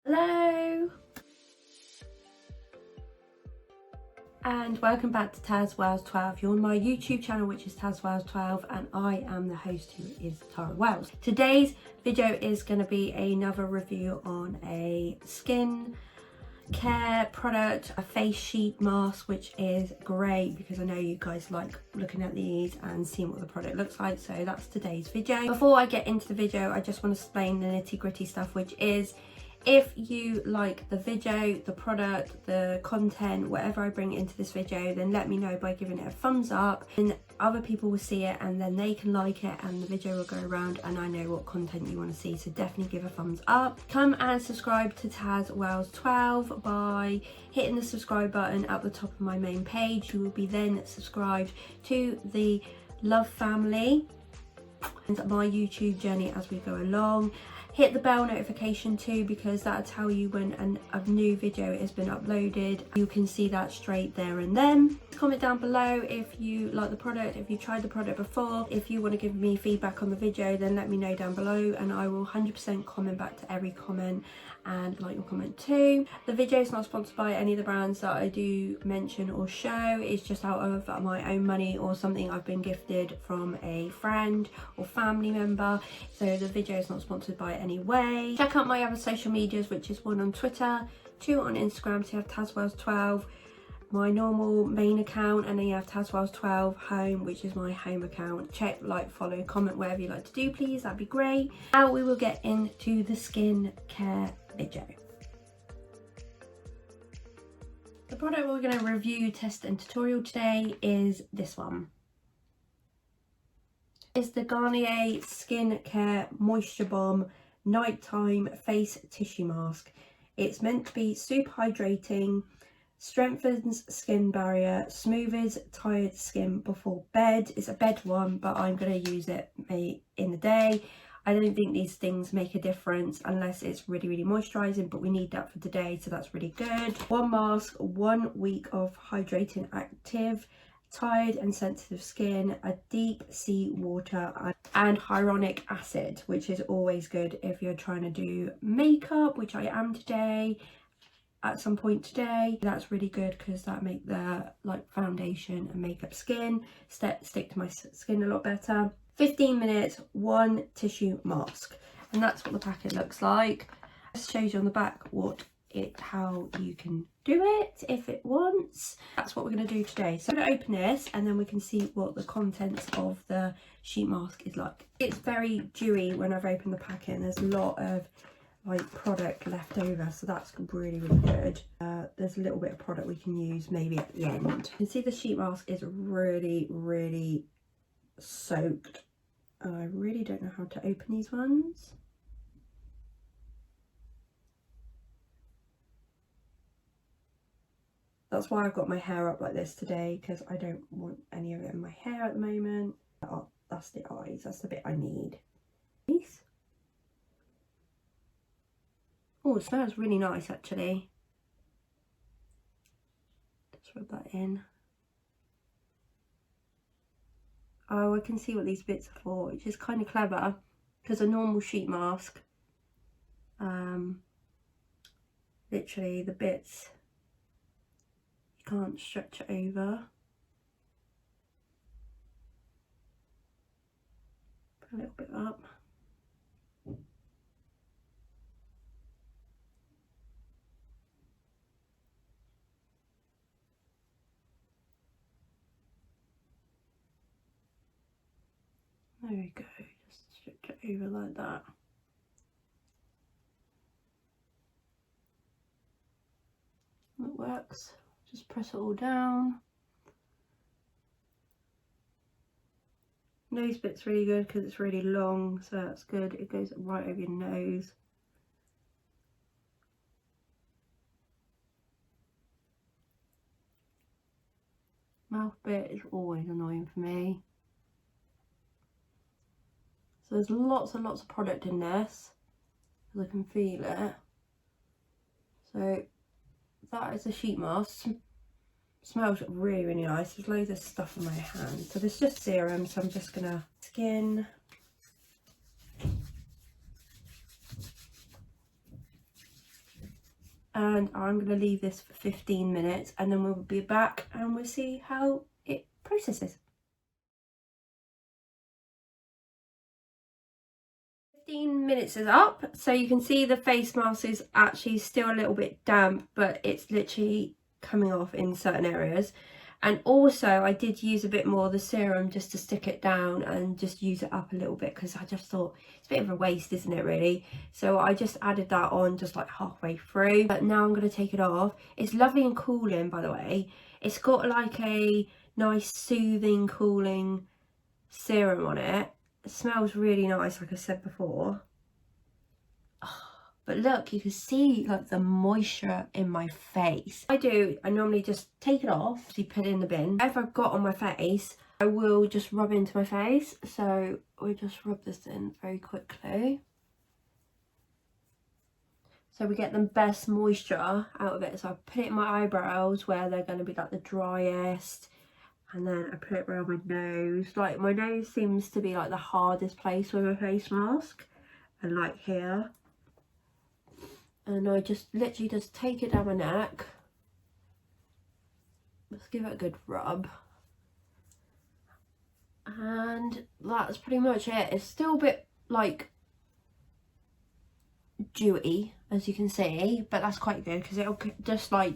Hello and welcome back to tazwells12. You're on my YouTube channel, which is tazwells12, and I am the host, who is Tara Wells. Today's video is going to be another review on a skin care product, a face sheet mask, which is great because I know you guys like looking at these and seeing what the product looks like. So that's today's video. Before I get into the video, I just want to explain the nitty-gritty stuff, which is, if you like the video, the product, the content, whatever I bring into this video, then let me know by giving it a thumbs up, and other people will see it and then they can like it and the video will go around and I know what content you want to see. So definitely give a thumbs up. Come and subscribe to tazwells12 by hitting the subscribe button at the top of my main page. You will be then subscribed to the Love family and my YouTube journey as we go along. Hit the bell notification too, because that'll tell you when a new video has been uploaded. You can see that straight there and then. Comment down below if you like the product, if you tried the product before. If you want to give me feedback on the video, then let me know down below and I will 100% comment back to every comment and like your comment too. The video is not sponsored by any of the brands that I do mention or show. It's just out of my own money or something I've been gifted from a friend or family member. So the video is not sponsored by any way. Check out my other social medias, which is 1 on Twitter, 2 on Instagram, so you have tazwells12, my normal main account, and then you have tazwells12 home, which is my home account. Check, like, follow, comment, whatever you like to do, please, that'd be great. Now we will get into the skin care video. The product we're going to review, test and tutorial today is this one. It's the Garnier Skin Care Moisture Bomb Nighttime Face Tissue Mask. It's meant to be super hydrating, strengthens skin barrier, smooths tired skin before bed. It's a bed one, but I'm going to use it in the day. I don't think these things make a difference unless it's really moisturizing, but we need that for today, so that's really good. One mask, 1 week of hydrating active, tired and sensitive skin, a deep sea water and hyaluronic acid, which is always good if you're trying to do makeup, which I am today, at some point today. That's really good because that make the foundation and makeup skin stick to my skin a lot better. 15 minutes, 1 tissue mask, and that's what the packet looks like. It shows you on the back how you can do it if it wants. That's what we're going to do today. So I'm going to open this and then we can see what the contents of the sheet mask is like. It's very dewy when I've opened the packet, and there's a lot of product left over, so that's really good. There's a little bit of product we can use maybe at the end. You can see the sheet mask is really soaked, and I really don't know how to open these ones. That's why I've got my hair up like this today, because I don't want any of it in my hair at the moment. Oh, that's the eyes, that's the bit I need. Oh, it smells really nice actually. Let's rub that in. Oh, I can see what these bits are for, which is kind of clever, because a normal sheet mask, literally the bits, you can't stretch it over. Put a little bit up. There we go, just stretch it over like that. That works. Just press it all down. Nose bit's really good because it's really long, so that's good. It goes right over your nose. Mouth bit is always annoying for me. So there's lots and lots of product in this, because I can feel it. So that is a sheet mask. Smells really nice. There's loads of stuff in my hand. So there's just serum, so I'm just gonna skin. and I'm going to leave this for 15 minutes and then we'll be back and we'll see how it processes. 15 minutes is up, so you can see the face mask is actually still a little bit damp, but it's literally coming off in certain areas. And also I did use a bit more of the serum just to stick it down and just use it up a little bit, because I just thought it's a bit of a waste, isn't it, really? So I just added that on just like halfway through. But now I'm going to take it off. It's lovely and cooling, by the way. It's got like a nice soothing cooling serum on it. It smells really nice, like I said before. But look, you can see like the moisture in my face. I normally just take it off, so put it in the bin. If I've got on my face, I will just rub into my face. So we'll just rub this in very quickly, so we get the best moisture out of it. So I put it in my eyebrows where they're going to be like the driest, and then I put it around my nose. Like my nose seems to be like the hardest place with a face mask, and like here. And I just literally just take it down my neck. Let's give it a good rub. And that's pretty much it. It's still a bit like dewy, as you can see, but that's quite good because it'll just like,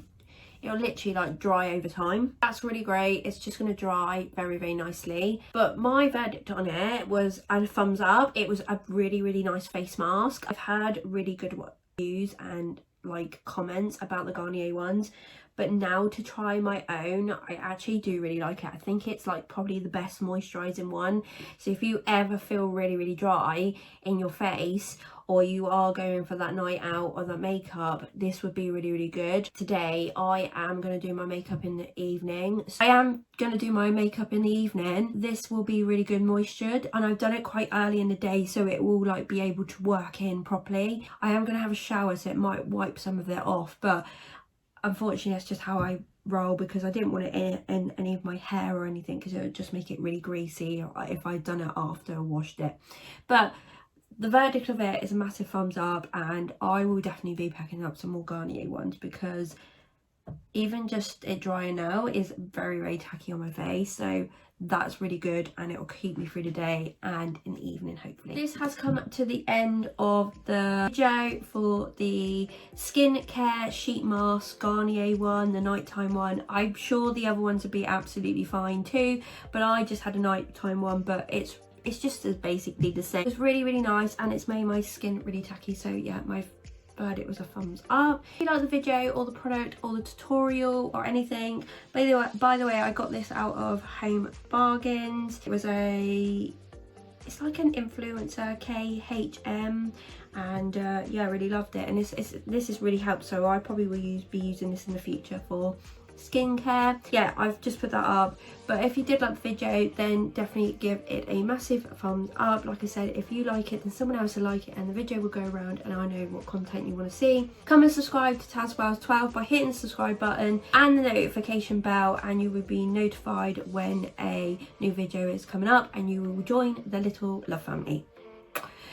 it'll literally like dry over time. That's really great. It's just going to dry very, very nicely. But my verdict on it was a thumbs up. It was a really, really nice face mask. I've had really good reviews and like comments about the Garnier ones, but now to try my own, I actually do really like it. I think it's like probably the best moisturising one. So if you ever feel really, really dry in your face, or you are going for that night out or that makeup, this would be really, really good. Today I am going to do my makeup in the evening. So I am going to do my makeup in the evening. This will be really good moistured, and I've done it quite early in the day, so it will like be able to work in properly. I am going to have a shower, so it might wipe some of it off, but unfortunately that's just how I roll, because I didn't want it in any of my hair or anything, because it would just make it really greasy if I'd done it after I washed it. But the verdict of it is a massive thumbs up, and I will definitely be packing up some more Garnier ones, because even just it drying now is very, very tacky on my face. So that's really good, and it will keep me through the day and in the evening, hopefully. This has come to the end of the video for the skincare sheet mask Garnier one, the nighttime one. I'm sure the other ones would be absolutely fine too, but I just had a nighttime one, but it's just as basically the same. It's really, really nice, and it's made my skin really tacky. So yeah, my verdict was a thumbs up. If you like the video or the product or the tutorial or anything, by the way, I got this out of Home Bargains. It's like an influencer, KHM, and yeah, I really loved it, and this has really helped. So I probably will be using this in the future for skincare. Yeah, I've just put that up. But if you did like the video, then definitely give it a massive thumbs up. Like I said, if you like it, then someone else will like it, and the video will go around, and I know what content you want to see. Come and subscribe to tazwells12 by hitting the subscribe button and the notification bell, and you will be notified when a new video is coming up, and you will join the little love family.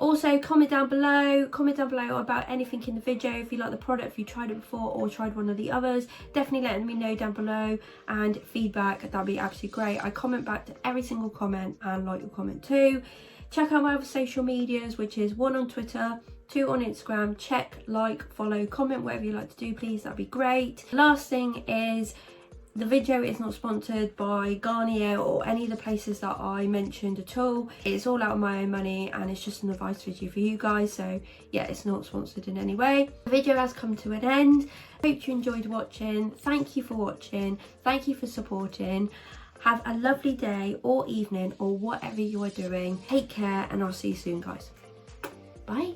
Also, comment down below about anything in the video. If you like the product, if you tried it before or tried one of the others, definitely let me know down below, and feedback, that'd be absolutely great. I comment back to every single comment and like your comment too. Check out my other social medias, which is 1 on Twitter, 2 on Instagram. Check, like, follow, comment, whatever you like to do, please, that'd be great. Last thing is, the video is not sponsored by Garnier or any of the places that I mentioned at all. It's all out of my own money, and it's just an advice video for you guys. So yeah, it's not sponsored in any way. The video has come to an end. Hope you enjoyed watching. Thank you for watching. Thank you for supporting. Have a lovely day or evening or whatever you are doing. Take care, and I'll see you soon, guys. Bye.